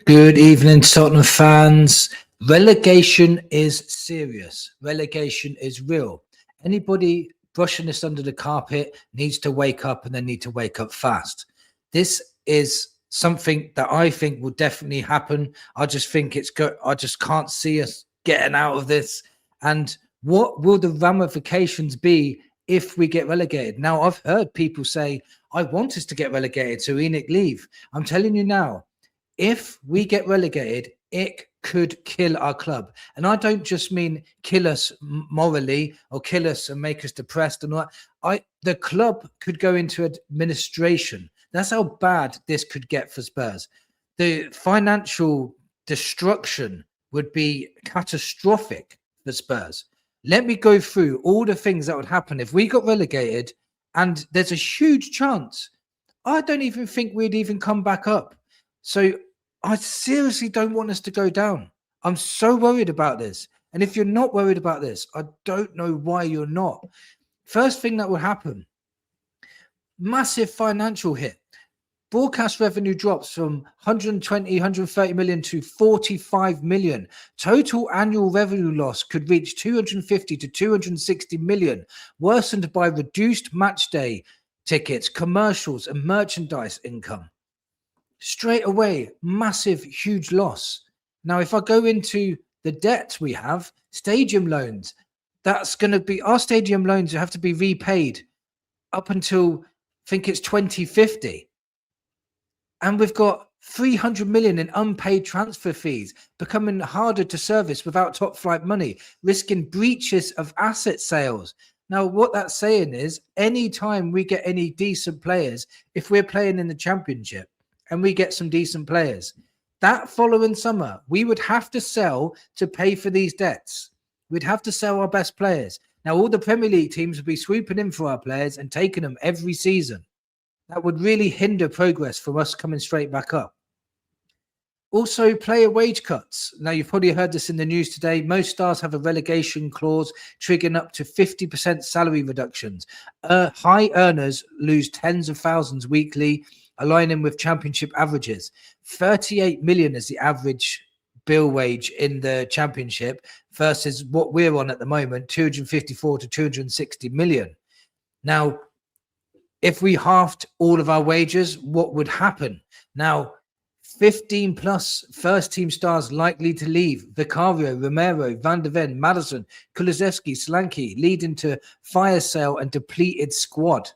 Good evening, Tottenham fans. Relegation is serious. Relegation is real. Anybody brushing this under the carpet needs to wake up, and they need to wake up fast. This is something that I think will definitely happen. I just think I just can't see us getting out of this. And what will the ramifications be if we get relegated? Now, I've heard people say, I want us to get relegated, so ENIC leave. I'm telling you now, if we get relegated, it could kill our club. And I don't just mean kill us morally or kill us and make us depressed and all that. The club could go into administration. That's how bad this could get for Spurs. The financial destruction would be catastrophic for Spurs. Let me go through all the things that would happen if we got relegated, and there's a huge chance. I don't even think we'd even come back up. So I seriously don't want us to go down. I'm so worried about this. And if you're not worried about this, I don't know why you're not. First thing that would happen, massive financial hit. Broadcast revenue drops from 120, 130 million to 45 million. Total annual revenue loss could reach 250 to 260 million, worsened by reduced match day tickets, commercials, and merchandise income. Straight away, massive, huge loss. Now, if I go into the debt we have, stadium loans, that's going to be, our stadium loans have to be repaid up until, I think it's 2050. And we've got 300 million in unpaid transfer fees, becoming harder to service without top flight money, risking breaches of asset sales. Now, what that's saying is, anytime we get any decent players, if we're playing in the Championship, and we get some decent players, that following summer, we would have to sell to pay for these debts. We'd have to sell our best players. Now, all the Premier League teams would be swooping in for our players and taking them every season. That would really hinder progress from us coming straight back up. Also, player wage cuts. Now, you've probably heard this in the news today. Most stars have a relegation clause triggering up to 50% salary reductions. High earners lose tens of thousands weekly, aligning with Championship averages. 38 million is the average bill wage in the Championship versus what we're on at the moment, 254 to 260 million. Now, if we halved all of our wages, what would happen? Now, 15 plus first team stars likely to leave. Vicario, Romero, Van der Ven, Maddison, Kulusevski, Solanke, leading to fire sale and depleted squad.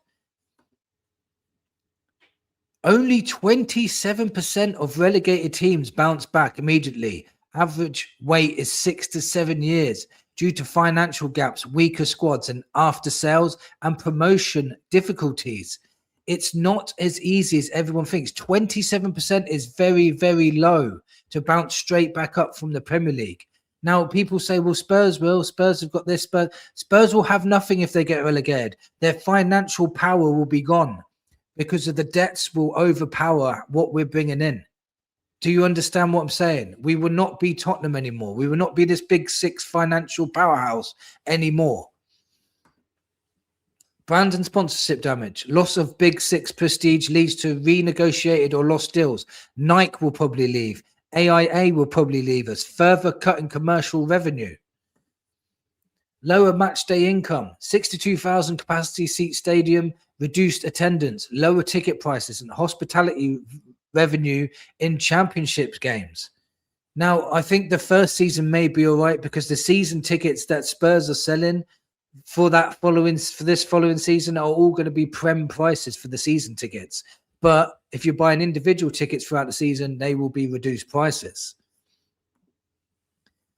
Only 27% of relegated teams bounce back immediately. Average wait is 6 to 7 years due to financial gaps, weaker squads, and after sales and promotion difficulties. It's not as easy as everyone thinks. 27% is very, very low to bounce straight back up from the Premier League. Now, people say, well, Spurs have got this. Spurs will have nothing if they get relegated. Their financial power will be gone, because of the debts will overpower what we're bringing in. Do you understand what I'm saying? We will not be Tottenham anymore. We will not be this big six financial powerhouse anymore. Brand and sponsorship damage. Loss of big six prestige leads to renegotiated or lost deals. Nike will probably leave. AIA will probably leave us. Further cutting commercial revenue. Lower match day income. 62,000 capacity seat stadium. Reduced attendance, lower ticket prices, and hospitality revenue in Championship games. Now, I think the first season may be all right, because the season tickets that Spurs are selling for this following season are all going to be Prem prices for the season tickets. But if you're buying individual tickets throughout the season, they will be reduced prices.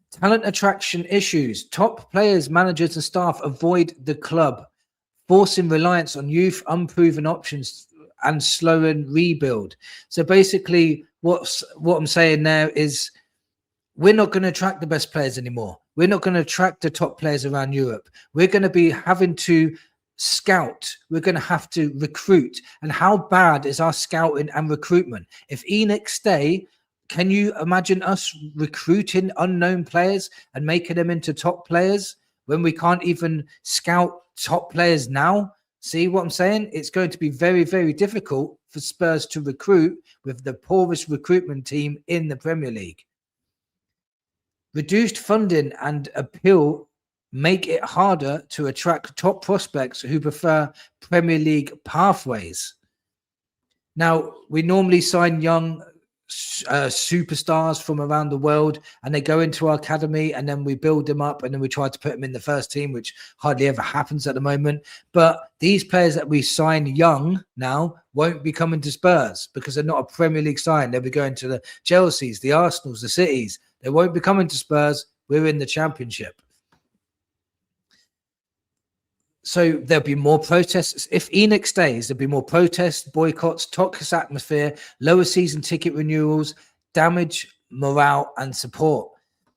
Talent attraction issues. Top players, managers, and staff avoid the club, forcing reliance on youth, unproven options, and slowing rebuild. So basically, what I'm saying there is, we're not going to attract the best players anymore. We're not going to attract the top players around Europe. We're going to be having to scout. We're going to have to recruit. And how bad is our scouting and recruitment? If ENIC stay, can you imagine us recruiting unknown players and making them into top players when we can't even scout top players now? See what I'm saying? It's going to be very, very difficult for Spurs to recruit with the poorest recruitment team in the Premier League. Reduced funding and appeal make it harder to attract top prospects who prefer Premier League pathways. Now, we normally sign young superstars from around the world, and they go into our academy, and then we build them up, and then we try to put them in the first team, which hardly ever happens at the moment. But these players that we sign young now won't be coming to Spurs because they're not a Premier League sign. They'll be going to the Chelseas, the Arsenals, the Cities. They won't be coming to Spurs. We're in the Championship. So there'll be more protests. If Enoch stays, there'll be more protests, boycotts, toxic atmosphere, lower season ticket renewals, damage morale and support.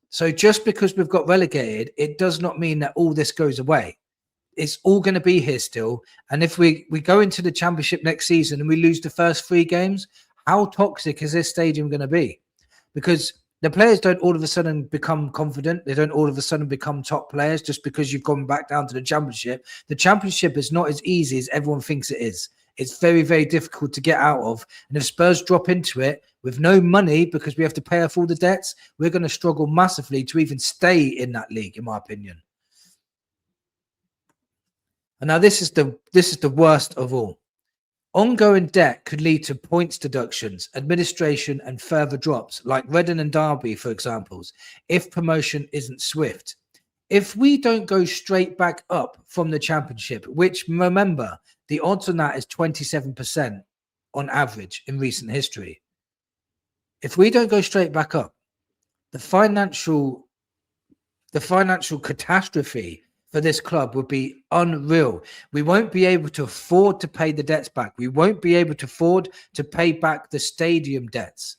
So just because we've got relegated, it does not mean that all this goes away. It's all going to be here still. And if we go into the Championship next season and we lose the first 3 games, how toxic is this stadium going to be? Because the players don't all of a sudden become confident. They don't all of a sudden become top players just because you've gone back down to the Championship. The Championship is not as easy as everyone thinks it is. It's very, very difficult to get out of. And if Spurs drop into it with no money because we have to pay off all the debts, we're going to struggle massively to even stay in that league, in my opinion. And now this is the worst of all. Ongoing debt could lead to points deductions, administration, and further drops, like Reading and Derby, for examples, if promotion isn't swift. If we don't go straight back up from the Championship, which, remember, the odds on that is 27% on average in recent history. If we don't go straight back up, the financial catastrophe for this club would be unreal. We won't be able to afford to pay the debts back. We won't be able to afford to pay back the stadium debts.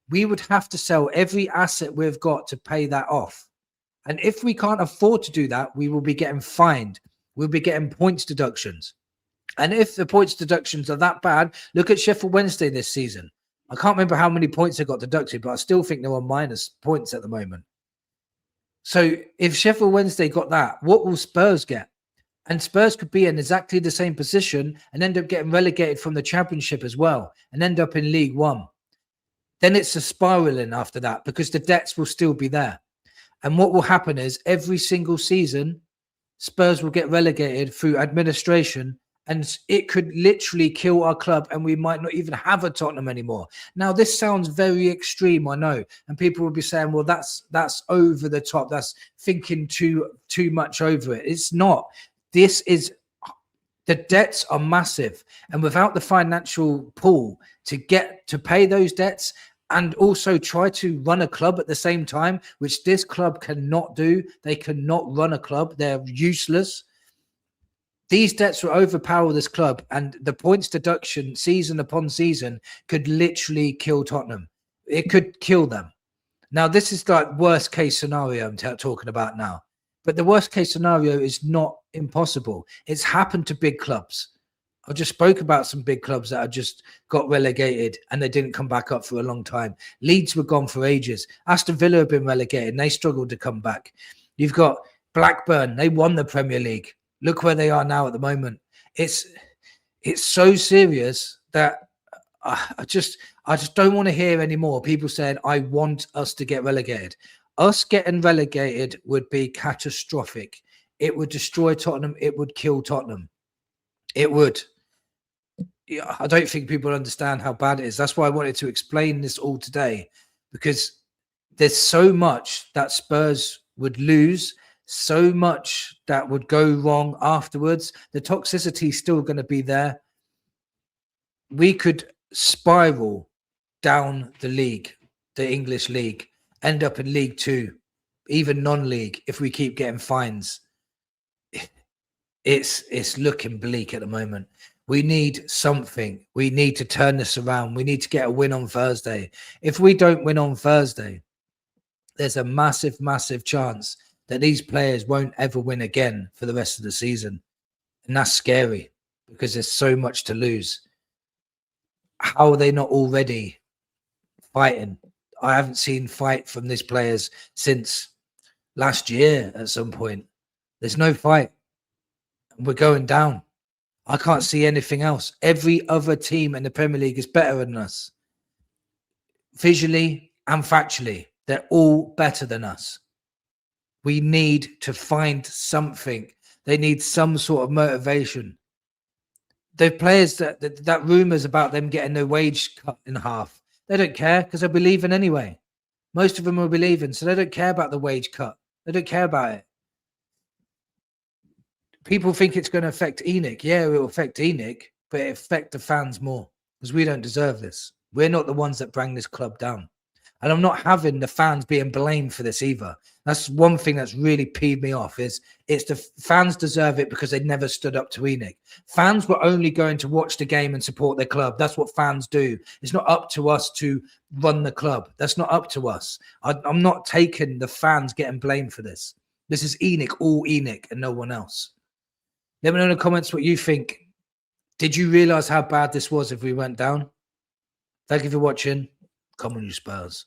We would have to sell every asset we've got to pay that off. And if we can't afford to do that, we will be getting fined. We'll be getting points deductions. And if the points deductions are that bad, look at Sheffield Wednesday this season. I can't remember how many points they got deducted, but I still think they're on minus points at the moment. So if Sheffield Wednesday got that, what will Spurs get? And Spurs could be in exactly the same position and end up getting relegated from the Championship as well and end up in League One. Then it's a spiraling after that because the debts will still be there. And what will happen is every single season, Spurs will get relegated through administration, and it could literally kill our club, and we might not even have a Tottenham anymore. Now, this sounds very extreme, I know, and people will be saying, well, that's over the top. That's thinking too much over it. It's not. This is, the debts are massive, and without the financial pool to get to pay those debts and also try to run a club at the same time, which this club cannot do. They cannot run a club. They're useless. These debts will overpower this club, and the points deduction season upon season could literally kill Tottenham. It could kill them. Now, this is like worst case scenario I'm talking about now. But the worst case scenario is not impossible. It's happened to big clubs. I just spoke about some big clubs that have just got relegated and they didn't come back up for a long time. Leeds were gone for ages. Aston Villa have been relegated and they struggled to come back. You've got Blackburn. They won the Premier League. Look where they are now at the moment. It's so serious that I just don't want to hear anymore people saying, I want us to get relegated. Us getting relegated would be catastrophic. It would destroy Tottenham. It would kill Tottenham. It would. Yeah, I don't think people understand how bad it is. That's why I wanted to explain this all today, because there's so much that Spurs would lose, so much that would go wrong afterwards. The toxicity is still going to be there. We could spiral down the league, the English league, end up in League Two, even non-league, if we keep getting fines. It's looking bleak at the moment. We need something. We need to turn this around. We need to get a win on Thursday. If we don't win on Thursday, there's a massive, massive chance that these players won't ever win again for the rest of the season. And that's scary because there's so much to lose. How are they not already fighting? I haven't seen fight from these players since last year at some point. There's no fight. We're going down. I can't see anything else. Every other team in the Premier League is better than us. Visually and factually, they're all better than us. We need to find something. They need some sort of motivation. The players that rumours about them getting their wage cut in half, they don't care because they'll be leaving anyway. Most of them will be leaving, so they don't care about the wage cut. They don't care about it. People think it's going to affect ENIC. Yeah, it will affect ENIC, but it affects the fans more because we don't deserve this. We're not the ones that bring this club down. And I'm not having the fans being blamed for this either. That's one thing that's really peeved me off is it's the fans deserve it because they never stood up to ENIC. Fans were only going to watch the game and support their club. That's what fans do. It's not up to us to run the club. That's not up to us. I'm not taking the fans getting blamed for this. This is ENIC, all ENIC and no one else. Let me know in the comments what you think. Did you realise how bad this was if we went down? Thank you for watching. Come on, you Spurs.